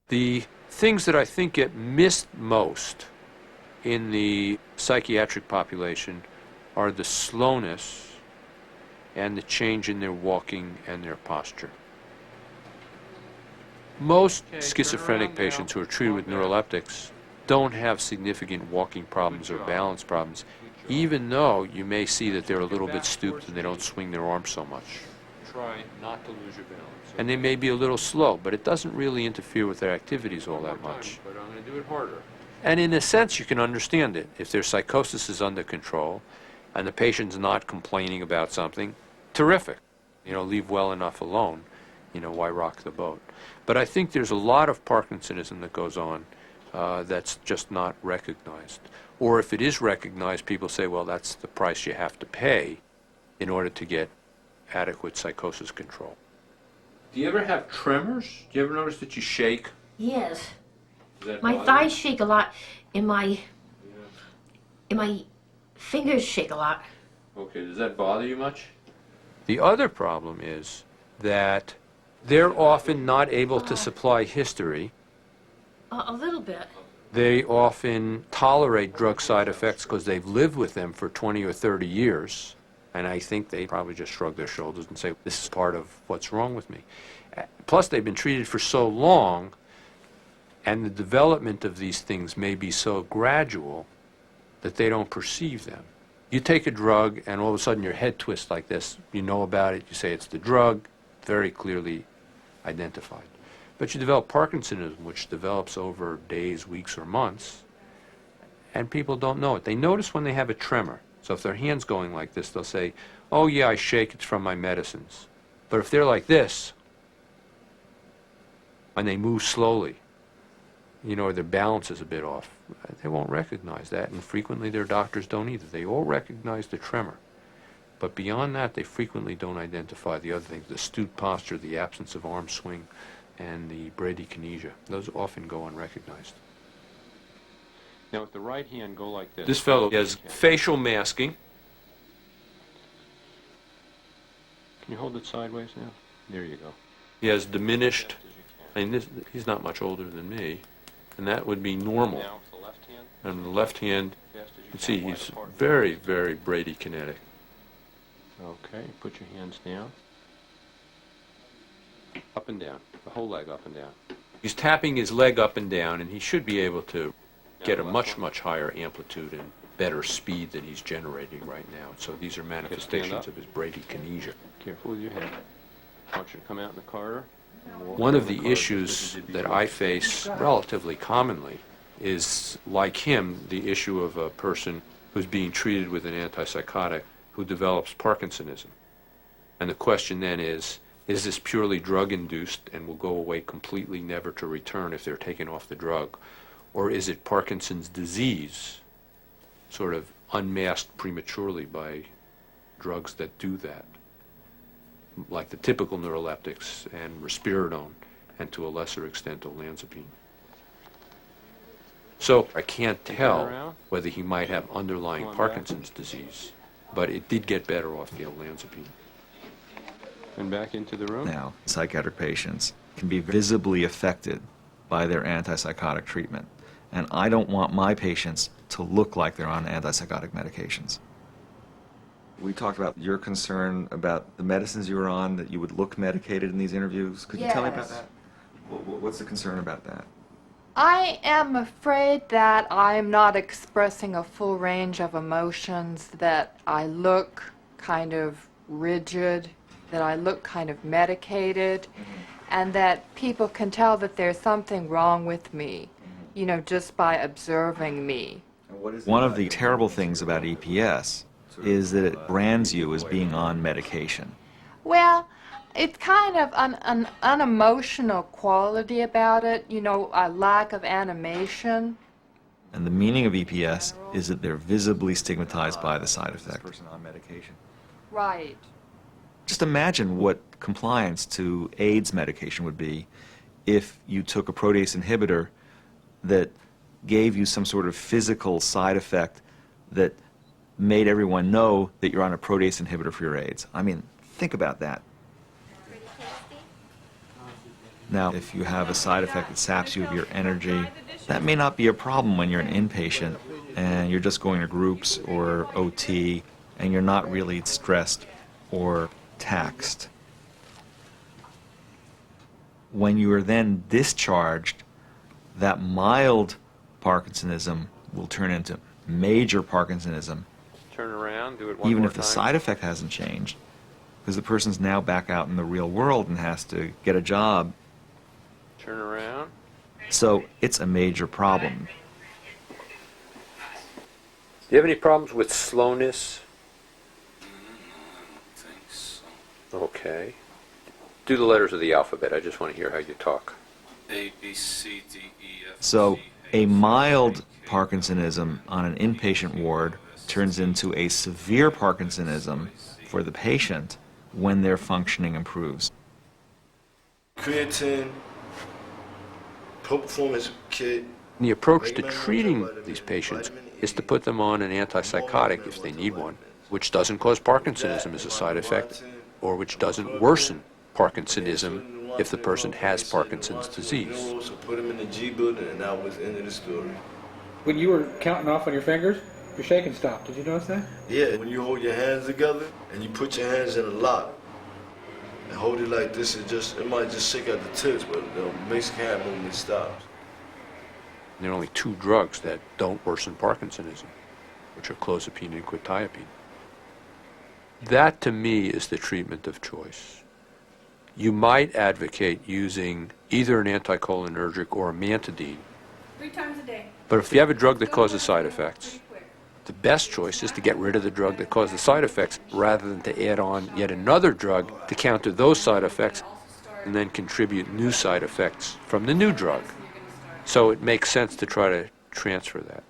The things that I think get missed most in the psychiatric population are the slowness and the change in their walking and their posture. Most schizophrenic patients who are treated with neuroleptics don't have significant walking problems or balance problems, even though you may see that they're a little bit stooped and they don't swing their arms so much. Try not to lose your balance. And they may be a little slow, but it doesn't really interfere with their activities all that much. But I'm going to do it harder. And in a sense, you can understand it. If their psychosis is under control and the patient's not complaining about something, terrific. Leave well enough alone. Why rock the boat? But I think there's a lot of Parkinsonism that goes on that's just not recognized. Or if it is recognized, people say, well, that's the price you have to pay in order to get adequate psychosis control. Do you ever have tremors? Do you ever notice that you shake? Yes. My thighs shake a lot, and my fingers shake a lot. Okay, does that bother you much? The other problem is that they're often not able to supply history. A little bit. They often tolerate drug side effects because they've lived with them for 20 or 30 years. And I think they probably just shrug their shoulders and say, this is part of what's wrong with me. Plus, they've been treated for so long, and the development of these things may be so gradual that they don't perceive them. You take a drug, and all of a sudden your head twists like this. You know about it. You say it's the drug, very clearly identified. But you develop Parkinsonism, which develops over days, weeks, or months, and people don't know it. They notice when they have a tremor. So if their hand's going like this, they'll say, oh yeah, I shake, it's from my medicines. But if they're like this, and they move slowly, or their balance is a bit off, they won't recognize that, and frequently their doctors don't either. They all recognize the tremor. But beyond that, they frequently don't identify the other things, the stooped posture, the absence of arm swing, and the bradykinesia. Those often go unrecognized. Now, with the right hand, go like this. This fellow has facial masking. Can you hold it sideways now? There you go. He has diminished. He's not much older than me, and that would be normal. Now, with the left hand. And the left hand, you can see he's very, very bradykinetic. Okay, put your hands down. Up and down. The whole leg up and down. He's tapping his leg up and down, and he should be able to get a much, much higher amplitude and better speed than he's generating right now. So these are manifestations of his bradykinesia. Careful with your head. I want you to come out in the corridor. One of the issues that I face relatively commonly is, like him, the issue of a person who's being treated with an antipsychotic who develops Parkinsonism. And the question then is this purely drug-induced and will go away completely, never to return if they're taken off the drug? Or is it Parkinson's disease, sort of unmasked prematurely by drugs that do that, like the typical neuroleptics and risperidone, and to a lesser extent olanzapine? So I can't tell whether he might have underlying Parkinson's disease, but it did get better off the olanzapine. And back into the room. Now, psychiatric patients can be visibly affected by their antipsychotic treatment. And I don't want my patients to look like they're on antipsychotic medications. We talked about your concern about the medicines you were on, that you would look medicated in these interviews. Could you tell me about that? What's the concern about that? I am afraid that I'm not expressing a full range of emotions, that I look kind of rigid, that I look kind of medicated, and that people can tell that there's something wrong with me, just by observing me. One of the terrible things about EPS is that it brands you as being on medication. Well, it's kind of an unemotional quality about it, a lack of animation. And the meaning of EPS is that they're visibly stigmatized by the side effect. Right. Just imagine what compliance to AIDS medication would be if you took a protease inhibitor that gave you some sort of physical side effect that made everyone know that you're on a protease inhibitor for your AIDS. I mean, think about that. Now, if you have a side effect that saps you of your energy, that may not be a problem when you're an inpatient and you're just going to groups or OT and you're not really stressed or taxed. When you are then discharged, that mild Parkinsonism will turn into major Parkinsonism, Turn around, do it one even more if the time. side effect hasn't changed, because the person's now back out in the real world and has to get a job. Turn around. So it's a major problem. Do you have any problems with slowness? Thanks. Okay. Do the letters of the alphabet. I just want to hear how you talk. A, B, C, D, E, F, So G, a H, mild I, K, Parkinsonism on an inpatient ward turns into a severe Parkinsonism for the patient when their functioning improves. Creatine, pro performance kit. The approach to treating these patients is to put them on an antipsychotic if they need one, which doesn't cause Parkinsonism as a side effect, or which doesn't worsen Parkinsonism if the person has Parkinson's disease. So put them in the G building, and that was the end of the story. When you were counting off on your fingers, your shaking stopped. Did you notice that? Yeah, when you hold your hands together and you put your hands in a lock and hold it like this, it might just shake at the tips, but the mixed hand movement stops. There are only two drugs that don't worsen Parkinsonism, which are clozapine and quetiapine. That, to me, is the treatment of choice. You might advocate using either an anticholinergic or a amantadine, 3 times a day. but if you have a drug that causes side effects, the best choice is to get rid of the drug that causes the side effects rather than to add on yet another drug to counter those side effects and then contribute new side effects from the new drug. So it makes sense to try to transfer that.